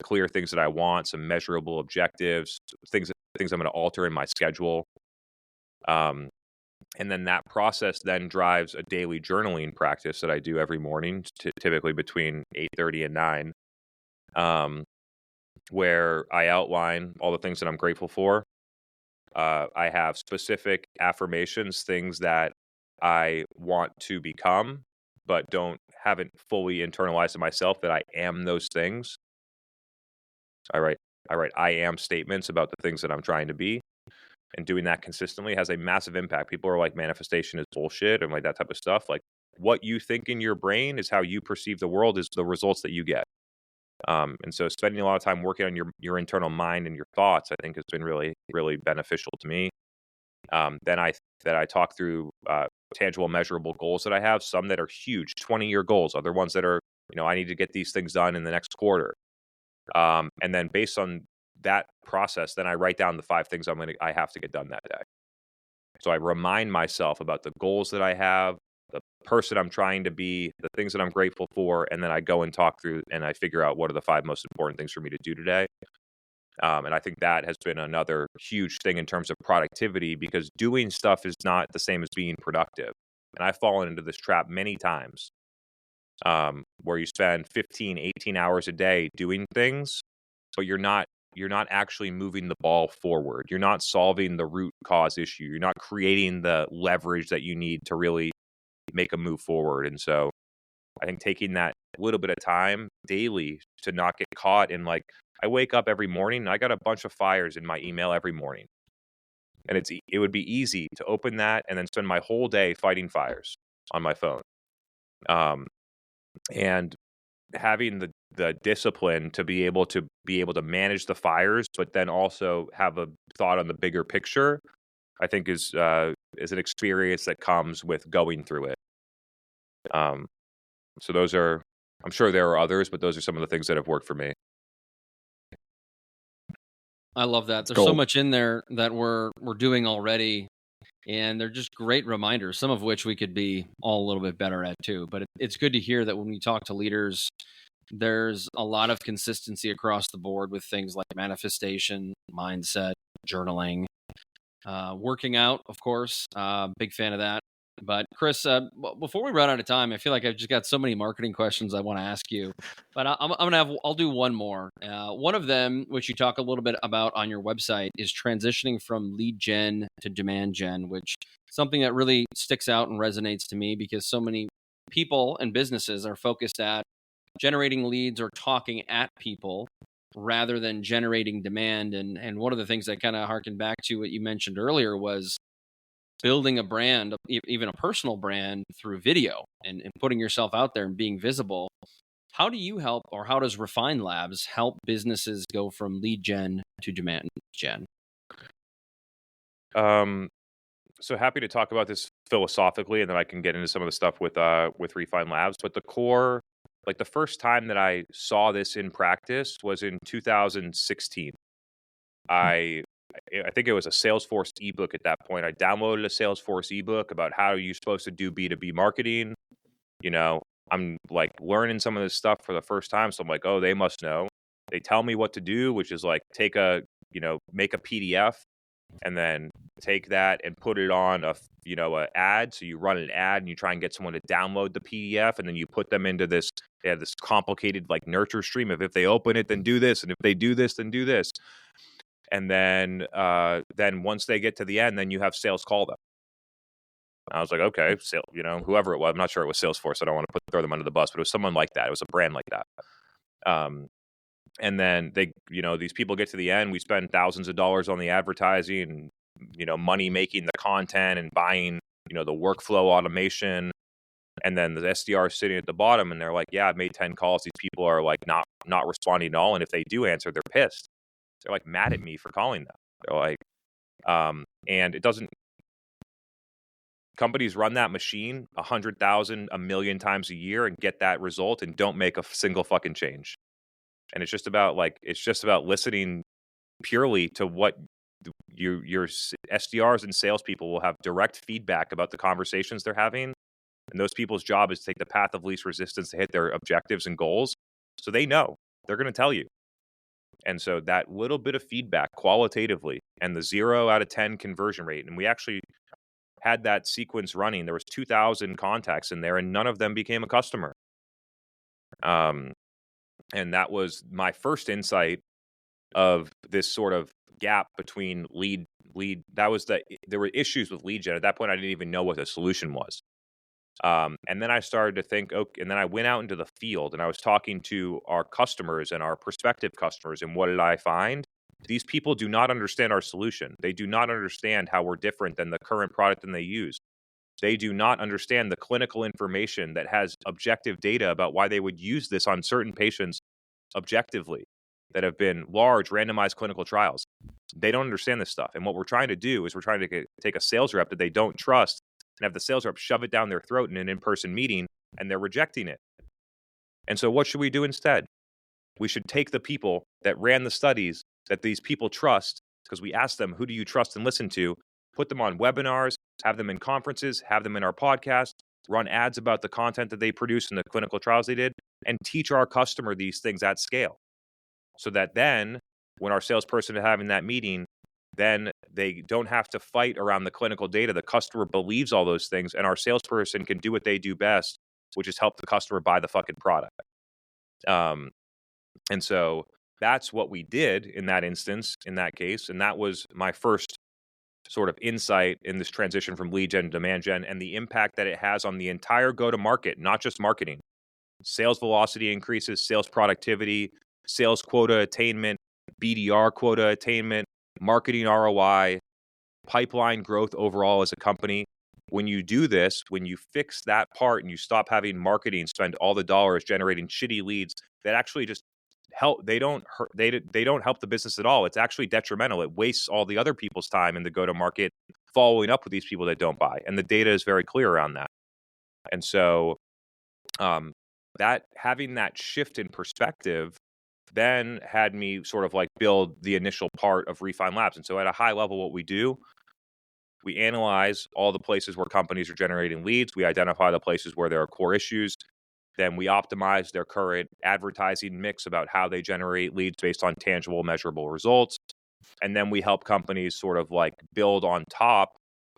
clear things that I want, some measurable objectives, things I'm going to alter in my schedule. And then that process then drives a daily journaling practice that I do every morning, typically between 8:30 and 9, where I outline all the things that I'm grateful for. I have specific affirmations, things that I want to become, but haven't fully internalized in myself that I am those things. I write I am statements about the things that I'm trying to be. And doing that consistently has a massive impact. People are like, manifestation is bullshit and that type of stuff. Like, what you think in your brain is how you perceive the world, is the results that you get. And so spending a lot of time working on your internal mind and your thoughts, I think, has been really, really beneficial to me. Then I talk through tangible, measurable goals that I have, some that are huge, 20-year goals, other ones that are I need to get these things done in the next quarter. And then based on that process, then I write down the 5 things I have to get done that day. So I remind myself about the goals that I have, the person I'm trying to be, the things that I'm grateful for, and then I go and talk through and I figure out what are the 5 most important things for me to do today. And I think that has been another huge thing in terms of productivity, because doing stuff is not the same as being productive. And I've fallen into this trap many times, where you spend 15, 18 hours a day doing things, but you're not actually moving the ball forward. You're not solving the root cause issue. You're not creating the leverage that you need to really make a move forward. And so I think taking that little bit of time daily to not get caught in, like, I wake up every morning and I got a bunch of fires in my email every morning. And it would be easy to open that and then spend my whole day fighting fires on my phone. And having the discipline to be able to manage the fires, but then also have a thought on the bigger picture, I think is an experience that comes with going through it. So those are, I'm sure there are others, but those are some of the things that have worked for me. I love that. There's so much in there that we're doing already, and they're just great reminders, some of which we could be all a little bit better at too. But it's good to hear that when we talk to leaders, there's a lot of consistency across the board with things like manifestation, mindset, journaling, working out, of course. Big fan of that. But Chris, before we run out of time, I feel like I've just got so many marketing questions I want to ask you. But I'll do one more. One of them, which you talk a little bit about on your website, is transitioning from lead gen to demand gen, which is something that really sticks out and resonates to me, because so many people and businesses are focused at generating leads or talking at people rather than generating demand. And one of the things that kind of harkened back to what you mentioned earlier was building a brand, even a personal brand, through video and putting yourself out there and being visible. How do you help, or how does Refine Labs help businesses go from lead gen to demand gen? So happy to talk about this philosophically, and then I can get into some of the stuff with Refine Labs. But the core, like the first time that I saw this in practice was in 2016. I think it was a Salesforce ebook at that point. I downloaded a Salesforce ebook about how you're supposed to do B2B marketing. I'm like learning some of this stuff for the first time. So I'm like, oh, they must know. They tell me what to do, which is like make a PDF and then take that and put it on a ad. So you run an ad and you try and get someone to download the PDF, and then you put them into this complicated like nurture stream of, if they open it, then do this, and if they do this, then do this. And then once they get to the end, then you have sales call them. I was like, okay, whoever it was, I'm not sure it was Salesforce. I don't want to throw them under the bus, but it was someone like that. It was a brand like that. And then these people get to the end. We spend thousands of dollars on the advertising and, money making the content and buying, the workflow automation. And then the SDR is sitting at the bottom and they're like, yeah, I've made 10 calls. These people are like not responding at all. And if they do answer, they're pissed. They're like mad at me for calling them. They're like, and it doesn't, companies run that machine 100,000, 1,000,000 times a year and get that result and don't make a single fucking change. And it's just about listening purely to what your SDRs and salespeople will have direct feedback about the conversations they're having. And those people's job is to take the path of least resistance to hit their objectives and goals. So they know, they're going to tell you. And so that little bit of feedback qualitatively and the 0 out of 10 conversion rate. And we actually had that sequence running. There was 2,000 contacts in there and none of them became a customer. And that was my first insight of this sort of gap between lead. There were issues with lead gen. At that point, I didn't even know what the solution was. And then I started to think, okay, and then I went out into the field and I was talking to our customers and our prospective customers. And what did I find? These people do not understand our solution. They do not understand how we're different than the current product that they use. They do not understand the clinical information that has objective data about why they would use this on certain patients objectively that have been large randomized clinical trials. They don't understand this stuff. And what we're trying to do is we're trying to take a sales rep that they don't trust and have the sales rep shove it down their throat in an in-person meeting, and they're rejecting it. And so what should we do instead? We should take the people that ran the studies that these people trust, because we asked them, who do you trust and listen to? Put them on webinars, have them in conferences, have them in our podcast, run ads about the content that they produce and the clinical trials they did, and teach our customer these things at scale. So that then when our salesperson is having that meeting, then they don't have to fight around the clinical data. The customer believes all those things, and our salesperson can do what they do best, which is help the customer buy the fucking product. And so that's what we did in that instance, in that case. And that was my first sort of insight in this transition from lead gen to demand gen, and the impact that it has on the entire go-to-market, not just marketing. Sales velocity increases, sales productivity, sales quota attainment, BDR quota attainment, marketing ROI, pipeline growth overall as a company. When you do this, when you fix that part and you stop having marketing spend all the dollars generating shitty leads that actually just help, they don't help the business at all. It's actually detrimental. It wastes all the other people's time in the go-to-market following up with these people that don't buy. And the data is very clear around that. And so that having that shift in perspective then had me sort of like build the initial part of Refine Labs. And so at a high level, what we do, we analyze all the places where companies are generating leads. We identify the places where there are core issues. Then we optimize their current advertising mix about how they generate leads based on tangible, measurable results. And then we help companies sort of like build on top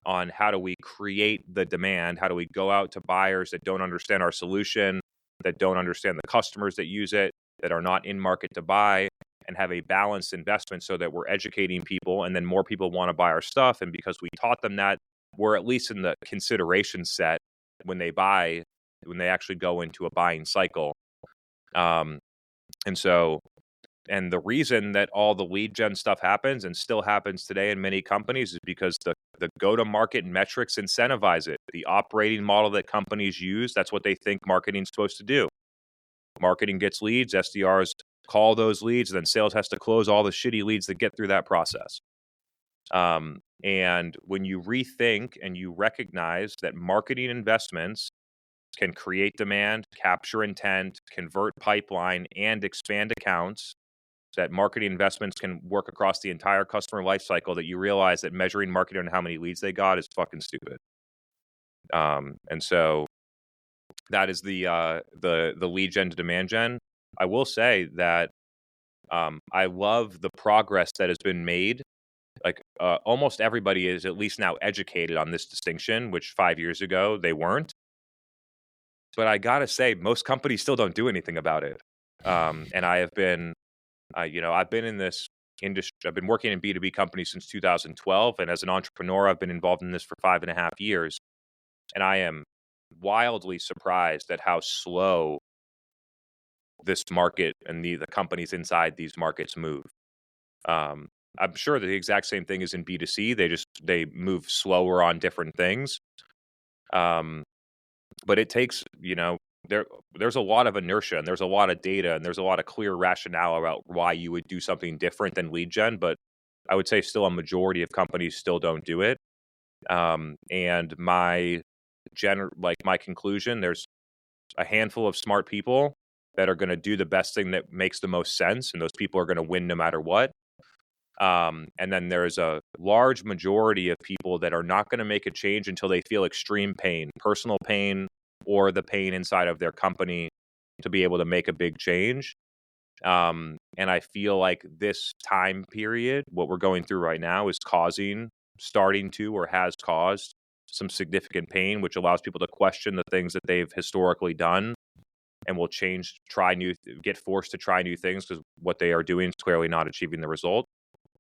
on how do we create the demand? How do we go out to buyers that don't understand our solution, that don't understand the customers that use it, that are not in market to buy, and have a balanced investment so that we're educating people and then more people want to buy our stuff. And because we taught them that, we're at least in the consideration set when they buy, when they actually go into a buying cycle. And the reason that all the lead gen stuff happens and still happens today in many companies is because the go-to-market metrics incentivize it. The operating model that companies use, that's what they think marketing's supposed to do. Marketing gets leads, SDRs call those leads, then sales has to close all the shitty leads that get through that process. And when you rethink and you recognize that marketing investments can create demand, capture intent, convert pipeline, and expand accounts, that marketing investments can work across the entire customer lifecycle, that you realize that measuring marketing on how many leads they got is fucking stupid. And so that is the lead gen to demand gen. I will say that I love the progress that has been made. Like almost everybody is at least now educated on this distinction, which 5 years ago they weren't. But I gotta say, most companies still don't do anything about it. And I have been, I've been in this industry. I've been working in B2B companies since 2012, and as an entrepreneur, I've been involved in this for 5.5 years. And I am wildly surprised at how slow this market and the companies inside these markets move. I'm sure that the exact same thing is in B2C. They move slower on different things. But it takes, there's a lot of inertia and there's a lot of data and there's a lot of clear rationale about why you would do something different than lead gen. But I would say still a majority of companies still don't do it. And my conclusion, there's a handful of smart people that are going to do the best thing that makes the most sense. And those people are going to win no matter what. And then there's a large majority of people that are not going to make a change until they feel extreme pain, personal pain, or the pain inside of their company to be able to make a big change. And I feel like this time period, what we're going through right now, is starting to or has caused some significant pain, which allows people to question the things that they've historically done and will get forced to try new things because what they are doing is clearly not achieving the result.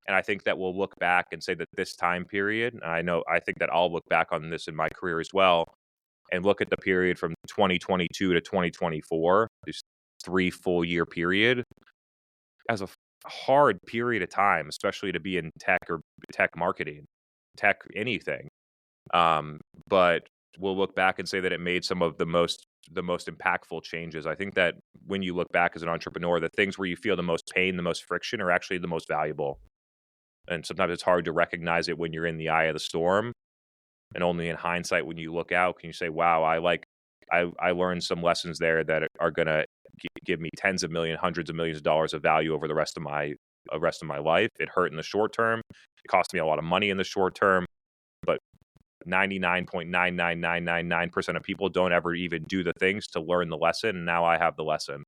And I think that we'll look back and say that this time period, and I think that I'll look back on this in my career as well, and look at the period from 2022 to 2024, this 3 full year period, as a hard period of time, especially to be in tech or tech marketing, tech anything. But we'll look back and say that it made some of the most impactful changes. I think that when you look back as an entrepreneur, the things where you feel the most pain, the most friction are actually the most valuable. And sometimes it's hard to recognize it when you're in the eye of the storm. And only in hindsight, when you look out, can you say, wow, I learned some lessons there that are going to give me tens of millions, hundreds of millions of dollars of value over the rest of my life. It hurt in the short term. It cost me a lot of money in the short term, but 99.99999% of people don't ever even do the things to learn the lesson. And now I have the lesson.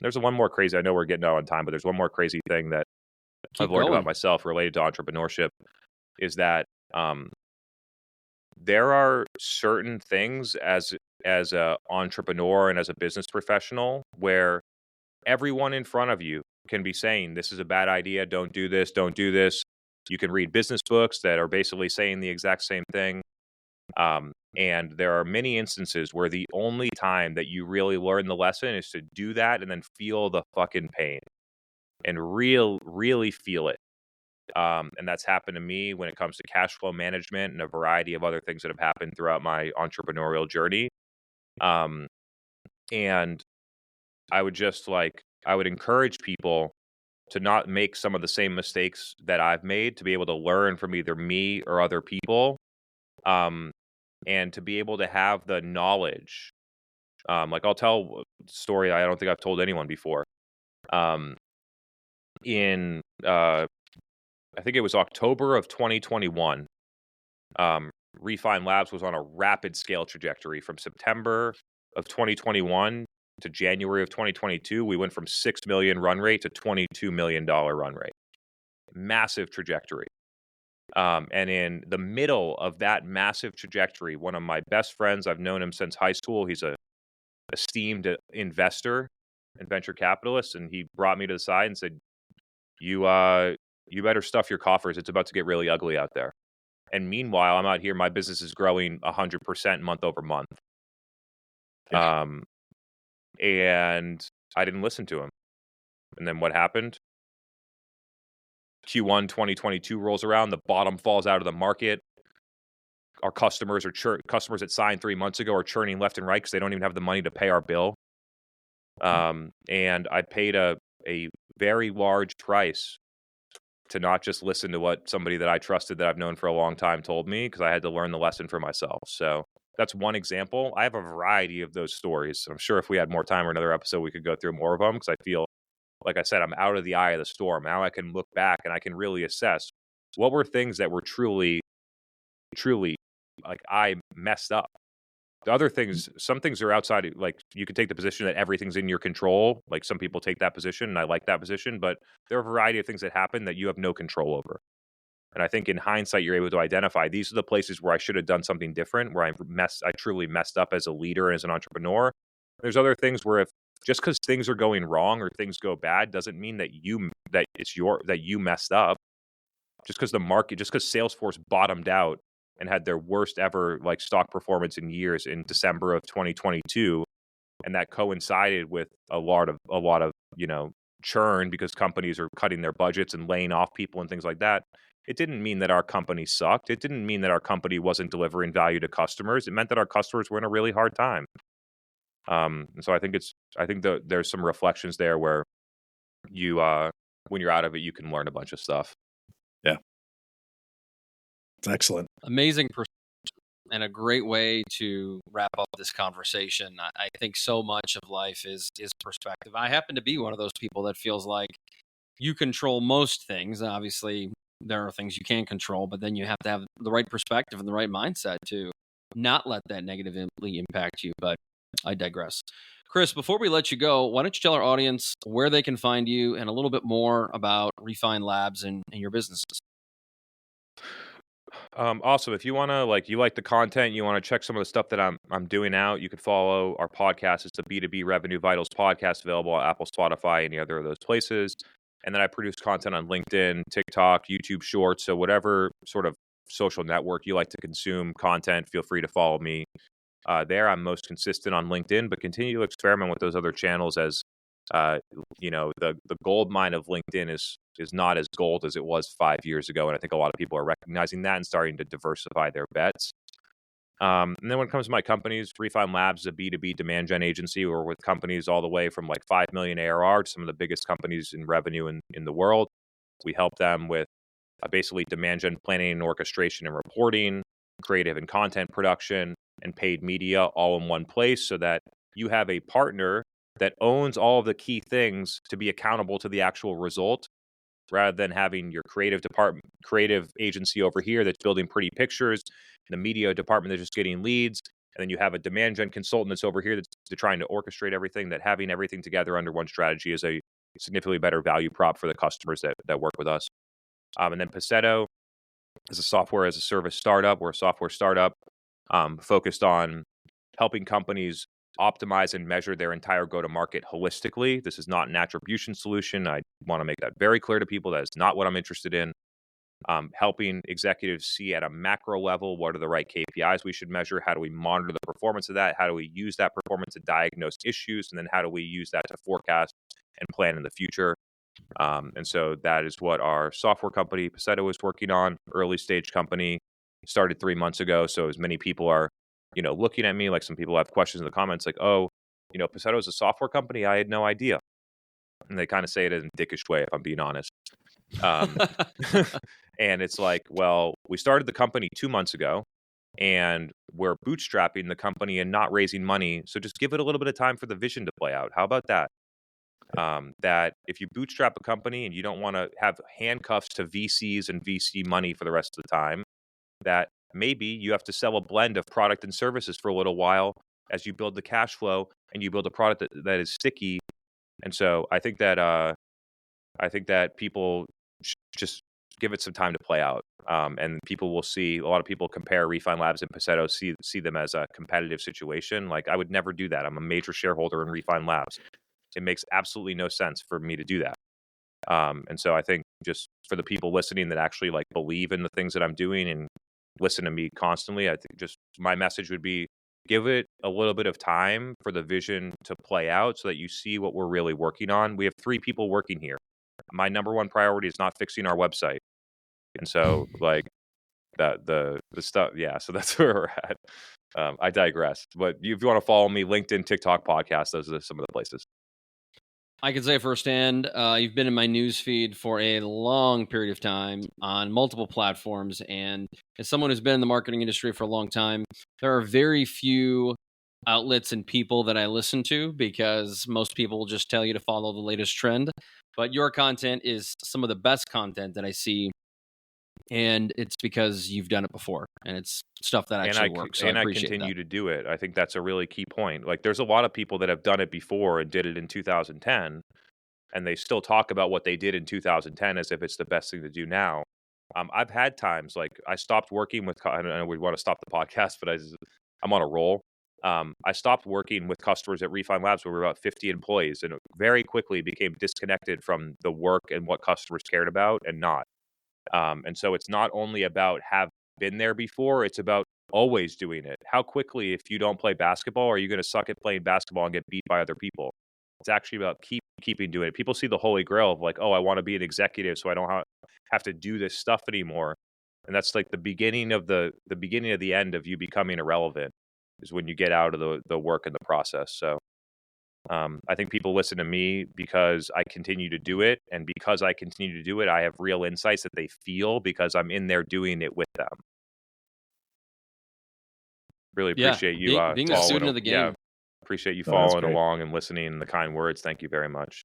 There's one more crazy, I know we're getting out on time, but there's one more crazy thing that I've learned about myself related to entrepreneurship is that there are certain things as a entrepreneur and as a business professional where everyone in front of you can be saying, this is a bad idea, don't do this, don't do this. You can read business books that are basically saying the exact same thing. And there are many instances where the only time that you really learn the lesson is to do that and then feel the fucking pain and really feel it. And that's happened to me when it comes to cash flow management and a variety of other things that have happened throughout my entrepreneurial journey. And I would encourage people to not make some of the same mistakes that I've made, to be able to learn from either me or other people, and to be able to have the knowledge. Like I'll tell a story I don't think I've told anyone before. I think it was October of 2021. Refine Labs was on a rapid scale trajectory from September of 2021 to January of 2022. We went from $6 million run rate to $22 million run rate. Massive trajectory. And in the middle of that massive trajectory, one of my best friends, I've known him since high school. He's a esteemed investor and venture capitalist. And he brought me to the side and said, you better stuff your coffers. It's about to get really ugly out there. And meanwhile, I'm out here. My business is growing 100% month over month. Yeah. And I didn't listen to him. And then what happened? Q1 2022 rolls around. The bottom falls out of the market. Our customers customers that signed 3 months ago are churning left and right because they don't even have the money to pay our bill. And I paid a very large price to not just listen to what somebody that I trusted that I've known for a long time told me, because I had to learn the lesson for myself. So that's one example. I have a variety of those stories. I'm sure if we had more time or another episode, we could go through more of them, because I feel, like I said, I'm out of the eye of the storm. Now I can look back and I can really assess what were things that were truly, like, I messed up. The other things, some things are outside, like you could take the position that everything's in your control. Like some people take that position, and I like that position, but there are a variety of things that happen that you have no control over. And I think in hindsight, you're able to identify these are the places where I should have done something different, where I truly messed up as a leader and as an entrepreneur. There's other things where if just because things are going wrong or things go bad doesn't mean that you messed up. Just because Salesforce bottomed out and had their worst ever like stock performance in years in December of 2022, and that coincided with a lot of churn because companies are cutting their budgets and laying off people and things like that. It didn't mean that our company sucked. It didn't mean that our company wasn't delivering value to customers. It meant that our customers were in a really hard time. And so I think there's some reflections there where you when you're out of it, you can learn a bunch of stuff. Yeah. It's excellent. Amazing perspective and a great way to wrap up this conversation. I think so much of life is perspective. I happen to be one of those people that feels like you control most things. Obviously, there are things you can't control, but then you have to have the right perspective and the right mindset to not let that negatively impact you. But I digress. Chris, before we let you go, why don't you tell our audience where they can find you and a little bit more about Refine Labs and your businesses? Awesome. If you want to, you like the content, you want to check some of the stuff that I'm doing out, you could follow our podcast. It's the B2B Revenue Vitals podcast, available on Apple, Spotify, any other of those places. And then I produce content on LinkedIn, TikTok, YouTube Shorts. So whatever sort of social network you like to consume content, feel free to follow me there. I'm most consistent on LinkedIn, but continue to experiment with those other channels as the gold mine of LinkedIn is not as gold as it was 5 years ago. And I think a lot of people are recognizing that and starting to diversify their bets. And then when it comes to my companies, Refine Labs is a B2B demand gen agency. We're with companies all the way from like 5 million ARR to some of the biggest companies in revenue in the world. We help them with basically demand gen planning and orchestration and reporting, creative and content production, and paid media all in one place, so that you have a partner that owns all of the key things to be accountable to the actual result, rather than having your creative agency over here that's building pretty pictures, the media department that's just getting leads, and then you have a demand gen consultant that's over here that's trying to orchestrate everything. That having everything together under one strategy is a significantly better value prop for the customers that work with us. And then Poetto is a software as a service startup. We're a software startup focused on helping companies optimize and measure their entire go-to-market holistically. This is not an attribution solution. I want to make that very clear to people. That is not what I'm interested in. Helping executives see at a macro level what are the right KPIs we should measure, how do we monitor the performance of that, how do we use that performance to diagnose issues, and then how do we use that to forecast and plan in the future. And so that is what our software company, Poetto, is working on. Early stage company, started 3 months ago. So as many people are, looking at me, like some people have questions in the comments like, oh, Poetto is a software company. I had no idea. And they kind of say it in a dickish way, if I'm being honest. And it's like, well, we started the company 2 months ago and we're bootstrapping the company and not raising money. So just give it a little bit of time for the vision to play out. How about that? That if you bootstrap a company and you don't want to have handcuffs to VCs and VC money for the rest of the time, that maybe you have to sell a blend of product and services for a little while as you build the cash flow and you build a product that is sticky. And so I think that people just give it some time to play out. And people will see, a lot of people compare Refine Labs and Poetto, see them as a competitive situation. Like, I would never do that. I'm a major shareholder in Refine Labs. It makes absolutely no sense for me to do that. And so I think just for the people listening that actually like believe in the things that I'm doing and listen to me constantly, I think just my message would be, give it a little bit of time for the vision to play out so that you see what we're really working on. We have 3 people working here. My number one priority is not fixing our website. And so like the stuff, yeah, so that's where we're at. I digress. But if you want to follow me, LinkedIn, TikTok, podcast, those are some of the places. I can say firsthand, you've been in my news feed for a long period of time on multiple platforms. And as someone who's been in the marketing industry for a long time, there are very few outlets and people that I listen to, because most people will just tell you to follow the latest trend. But your content is some of the best content that I see. And it's because you've done it before, and it's stuff that actually works. So I appreciate continue that. to do it. I think that's a really key point. Like, there's a lot of people that have done it before and did it in 2010, and they still talk about what they did in 2010 as if it's the best thing to do now. I've had times like I stopped working with. I don't know, we want to stop the podcast, but I'm on a roll. I stopped working with customers at Refine Labs where we were about 50 employees, and it very quickly became disconnected from the work and what customers cared about and not. And so it's not only about have been there before, it's about always doing it. How quickly, if you don't play basketball, are you going to suck at playing basketball and get beat by other people? It's actually about keeping doing it. People see the holy grail of like, oh, I want to be an executive so I don't have to do this stuff anymore. And that's like the beginning of the beginning of the end of you becoming irrelevant, is when you get out of the work and the process. So I think people listen to me because I continue to do it. And because I continue to do it, I have real insights that they feel because I'm in there doing it with them. Really appreciate you being a student of the game. Yeah, appreciate you following along and listening and the kind words. Thank you very much.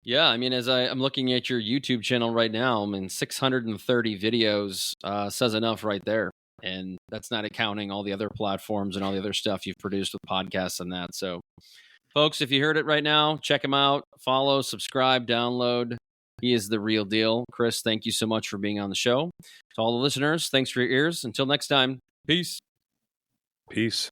Yeah, I mean, as I'm looking at your YouTube channel right now, I mean, 630 videos says enough right there. And that's not accounting all the other platforms and all the other stuff you've produced with podcasts and that. So, folks, if you heard it right now, check him out. Follow, subscribe, download. He is the real deal. Chris, thank you so much for being on the show. To all the listeners, thanks for your ears. Until next time, peace. Peace.